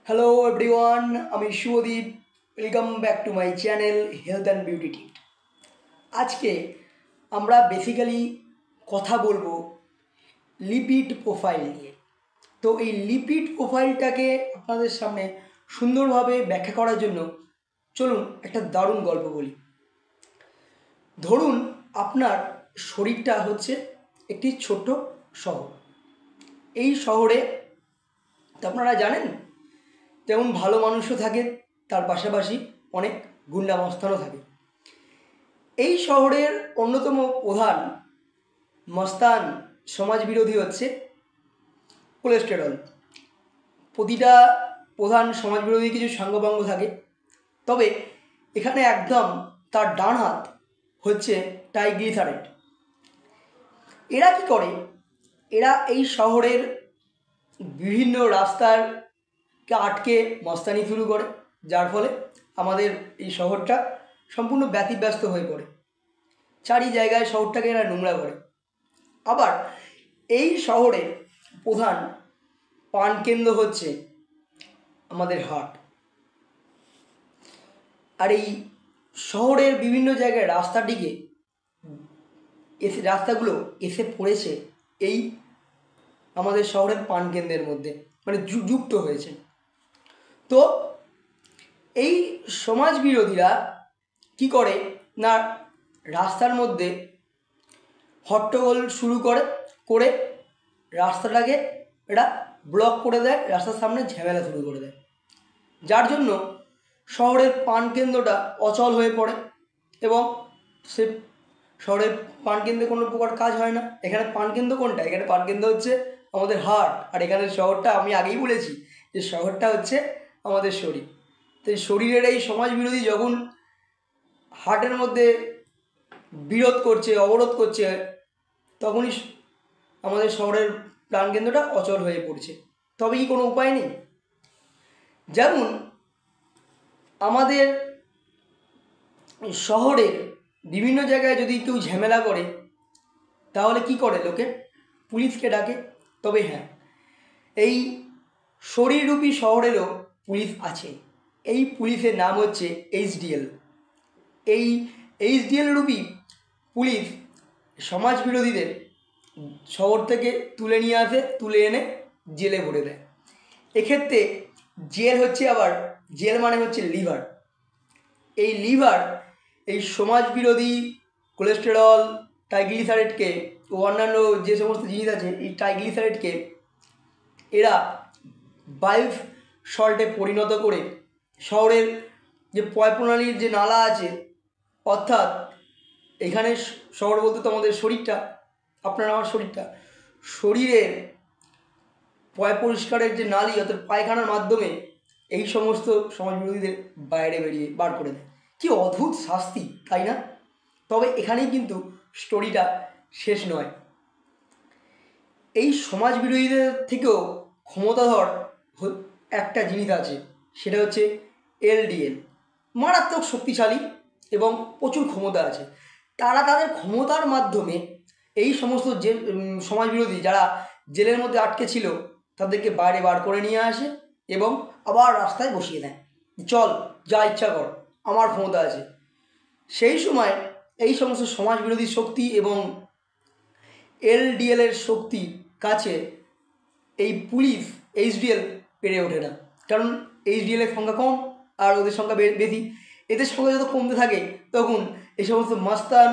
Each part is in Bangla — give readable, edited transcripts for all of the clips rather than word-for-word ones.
হ্যালো এভরিওয়ান, আমি Subhadeep. Welcome back to my channel health and beauty tip. আজকে আমরা বেসিক্যালি কথা বলবো লিপিড প্রোফাইল নিয়ে। তো এই লিপিড প্রোফাইলটাকে আপনাদের সামনে সুন্দরভাবে ব্যাখ্যা করার জন্য চলুন একটা দারুণ গল্প বলি। ধরুন আপনার শরীরটা হচ্ছে একটি ছোট্ট শহর। এই শহরে তো আপনারা জানেন যেমন ভালো মানুষও থাকে, তার পাশাপাশি অনেক গুন্ডা মস্তানও থাকে। এই শহরের অন্যতম প্রধান মস্তান সমাজবিরোধী হচ্ছে কোলেস্টেরল। প্রতিটা প্রধান সমাজবিরোধী কিছু সাঙ্গপাঙ্গ থাকে, তবে এখানে একদম তার ডান হাত হচ্ছে ট্রাইগ্লিসারাইড। এরা কি করে? এরা এই শহরের বিভিন্ন রাস্তাকে আটকে মস্তানি শুরু করে, যার ফলে আমাদের এই শহরটা সম্পূর্ণ ব্যতিব্যস্ত হয়ে পড়ে। চারি জায়গায় শহরটাকে এরা নোংরা করে। আবার এই শহরের প্রধান প্রাণকেন্দ্র হচ্ছে আমাদের হাট। আর এই শহরের বিভিন্ন জায়গায় রাস্তাগুলো এসে পড়েছে এই আমাদের শহরের প্রাণকেন্দ্রের মধ্যে, মানে যুক্ত হয়েছে। তো এই সমাজ বিরোধীরা কি করে না, রাস্তার মধ্যে হট্টগোল শুরু করে রাস্তাটাকে এটা ব্লক করে দেয়, রাস্তার সামনে ঝামেলা শুরু করে দেয়, যার জন্য শহরের প্রাণকেন্দ্রটা অচল হয়ে পড়ে এবং সে শহরের প্রাণকেন্দ্রে কোনো প্রকার কাজ হয় না। এখানে প্রাণকেন্দ্র কোনটা? এখানে প্রাণকেন্দ্র হচ্ছে আমাদের হার্ট। আর এখানে শহরটা, আমি আগেই বলেছি যে শহরটা হচ্ছে আমাদের শরীর। তো এই শরীরের এই সমাজ বিরোধী যখন হার্টের মধ্যে অবরোধ করছে, তখনই আমাদের শহরের প্রাণকেন্দ্রটা অচল হয়ে পড়ছে। তবে কি কোনো উপায় নেই? যেমন আমাদের শহরের বিভিন্ন জায়গায় যদি কেউ ঝামেলা করে, তাহলে কি করে? লোকে পুলিশকে ডাকে। তবে হ্যাঁ, এই শরীররূপী শহরেরও পুলিশ আছে। এই পুলিশের নাম হচ্ছে HDL। এই HDL রূপী পুলিশ সমাজ বিরোধীদের শহর থেকে তুলে এনে জেলে ভরে দেয়। এক্ষেত্রে জেল মানে হচ্ছে লিভার। এই লিভার এই সমাজ বিরোধী কোলেস্টেরল, ট্রাইগ্লিসারাইডকে ও অন্যান্য যে সমস্ত জিনিস আছে, এই ট্রাইগ্লিসারাইডকে এরা বায়ু সল্টে পরিণত করে শহরের যে পয়ঃপ্রণালীর যে নালা আছে, অর্থাৎ এখানে শহর বলতে তো আমাদের শরীরটা, আপনার আমার শরীরের পয় পরিষ্কারের যে নালী, অর্থাৎ পায়খানার মাধ্যমে এই সমস্ত সমাজ বিরোধীদের বার করে দেয়। কি অদ্ভুত শাস্তি, তাই না? তবে এখানেই কিন্তু স্টোরিটা শেষ নয়। এই সমাজ বিরোধীদের থেকেও ক্ষমতাধর একটা জিনিস আছে, সেটা হচ্ছে LDL। মারাত্মক শক্তিশালী এবং প্রচুর ক্ষমতা আছে। তারা তাদের ক্ষমতার মাধ্যমে এই সমস্ত যে সমাজ বিরোধী যারা জেলের মধ্যে আটকে ছিল, তাদেরকে বাইরে বার করে নিয়ে আসে এবং আবার রাস্তায় বসিয়ে দেয়। চল, যা ইচ্ছা কর, আমার ক্ষমতা আছে। সেই সময় এই সমস্ত সমাজ বিরোধী শক্তি এবং LDL-এর শক্তির কাছে এই পুলিশ HDL পেরে ওঠে না, কারণ HDL-এর সংখ্যা কম আর ওদের সংখ্যা বেশি। এদের সংখ্যা যত কমতে থাকে, তখন এই সমস্ত মাস্তান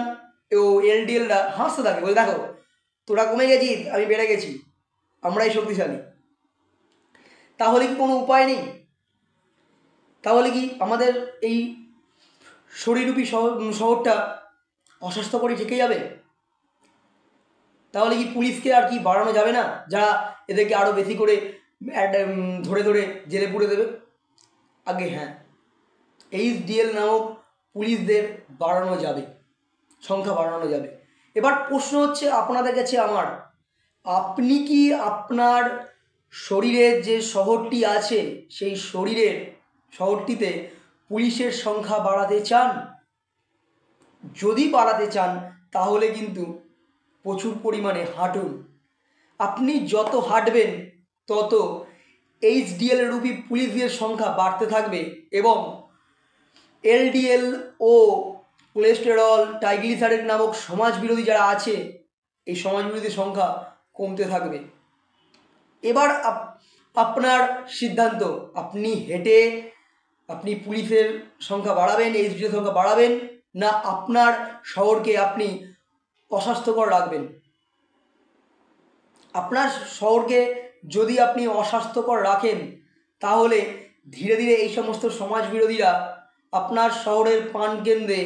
ও LDL-রা হাসতে থাকে, বলে দেখো তোরা কমে গেছিস, আমি বেড়ে গেছি, আমরাই শক্তিশালী। তাহলে কি কোনো উপায় নেই? তাহলে কি আমাদের এই শরীররূপী শহরটা অস্বাস্থ্যকরই থেকে যাবে? তাহলে কি পুলিশকে আর কি বাড়ানো যাবে না, যারা এদেরকে আরও বেশি করে ধরে ধরে জেলে পুরে দেবে? আগে হ্যাঁ, HDL নামক পুলিশদের বাড়ানো যাবে, সংখ্যা বাড়ানো যাবে। এবার প্রশ্ন হচ্ছে আপনাদের কাছে আমার, আপনি কি আপনার শরীরের যে শহরটি আছে, সেই শহরটিতে পুলিশের সংখ্যা বাড়াতে চান? যদি বাড়াতে চান, তাহলে কিন্তু প্রচুর পরিমাণে হাঁটুন। আপনি যত হাঁটবেন, তত HDL রূপী পুলিশের সংখ্যা বাড়তে থাকবে এবং LDL ও কোলেস্টেরল ট্রাইগ্লিসারাইড নামক সমাজবিরোধী যারা আছে এই সমাজবিরোধীর সংখ্যা কমতে থাকবে। এবার আপনার সিদ্ধান্ত, আপনি হেঁটে আপনি পুলিশের সংখ্যা বাড়াবেন, HDL সংখ্যা বাড়াবেন, না আপনার শহরকে আপনি অস্বাস্থ্যকর রাখবেন। আপনার শহরকে যদি আপনি অস্বাস্থ্যকর রাখেন তাহলে ধীরে ধীরে এই সমস্ত সমাজবিরোধীরা আপনার শহরের প্রাণকেন্দ্রে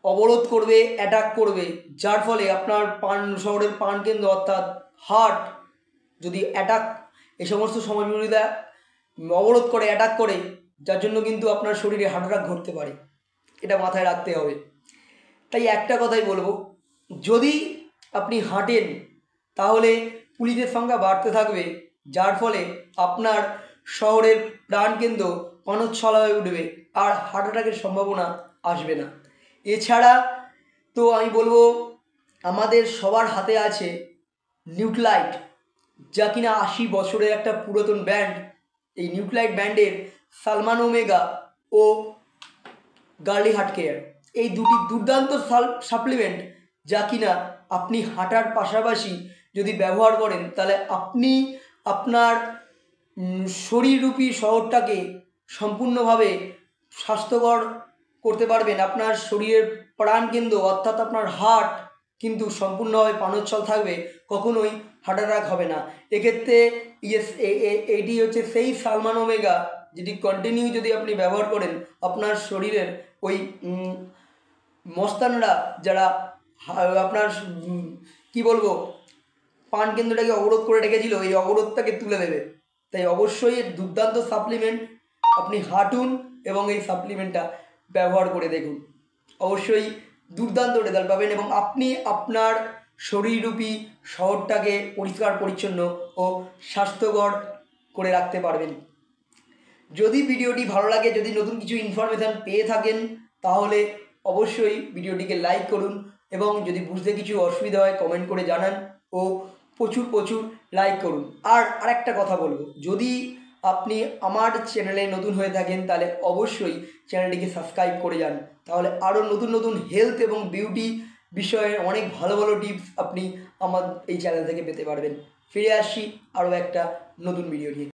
অবরোধ করবে, অ্যাটাক করবে, যার ফলে আপনার শহরের প্রাণকেন্দ্র অর্থাৎ হার্ট যদি এই সমস্ত সমাজবিরোধীরা অবরোধ করে, অ্যাটাক করে, যার জন্য কিন্তু আপনার শরীরে হার্ট অ্যাটাক ঘটতে পারে। এটা মাথায় রাখতে হবে। তাই একটা কথাই বলবো, যদি আপনি হাঁটেন তাহলে পুলিশের সংখ্যা বাড়তে থাকবে, যার ফলে আপনার শহরের প্রাণকেন্দ্র পানোচ্ছল হয়ে উঠবে আর হার্ট অ্যাটাকের সম্ভাবনা আসবে না। এছাড়া তো আমি বলবো আমাদের সবার হাতে আছে নিউট্রালাইট, যা কিনা 80 বছরের একটা পুরাতন ব্র্যান্ড। এই নিউট্রালাইট ব্র্যান্ডের সালমান ওমেগা ও গার্লি হার্ট কেয়ার এই দুটি দুর্দান্ত সাপ্লিমেন্ট, যা কিনা আপনি হাঁটার পাশাপাশি যদি ব্যবহার করেন তাহলে আপনি আপনার শরীররূপী শহরটাকে সম্পূর্ণভাবে স্বাস্থ্যকর করতে পারবেন। আপনার শরীরের প্রাণকেন্দ্র অর্থাৎ আপনার হার্ট কিন্তু সম্পূর্ণভাবে পানোচ্ছল থাকবে, কখনোই হার্ট অ্যাটাক হবে না। এক্ষেত্রে এটি হচ্ছে সেই সালমান ওমেগা যেটি কন্টিনিউ যদি আপনি ব্যবহার করেন, আপনার শরীরের ওই মস্তানরা যারা আপনার কি বলবো প্রাণকেন্দ্রটাকে অবরোধ করে রেখেছিল, এই অবরোধটাকে তুলে দেবে। তাই অবশ্যই দুর্দান্ত সাপ্লিমেন্ট, আপনি হাঁটুন এবং এই সাপ্লিমেন্টটা ব্যবহার করে দেখুন, অবশ্যই দুর্দান্ত রেজাল্ট পাবেন এবং আপনি আপনার শরীররূপী শহরটাকে পরিষ্কার পরিচ্ছন্ন ও স্বাস্থ্যকর করে রাখতে পারবেন। যদি ভিডিওটি ভালো লাগে, যদি নতুন কিছু ইনফরমেশান পেয়ে থাকেন তাহলে অবশ্যই ভিডিওটিকে লাইক করুন এবং যদি বুঝতে কিছু অসুবিধা হয় কমেন্ট করে জানান ও প্রচুর লাইক করুন। আর আরেকটা কথা বলবো, যদি আপনি আমার চ্যানেলে নতুন হয়ে থাকেন তাহলে অবশ্যই চ্যানেলটিকে সাবস্ক্রাইব করে যান, তাহলে আরও নতুন হেলথ এবং বিউটি বিষয়ে অনেক ভালো টিপস আপনি আমার এই চ্যানেল থেকে পেতে পারবেন। ফিরে আসছি আরও একটা নতুন ভিডিও নিয়ে।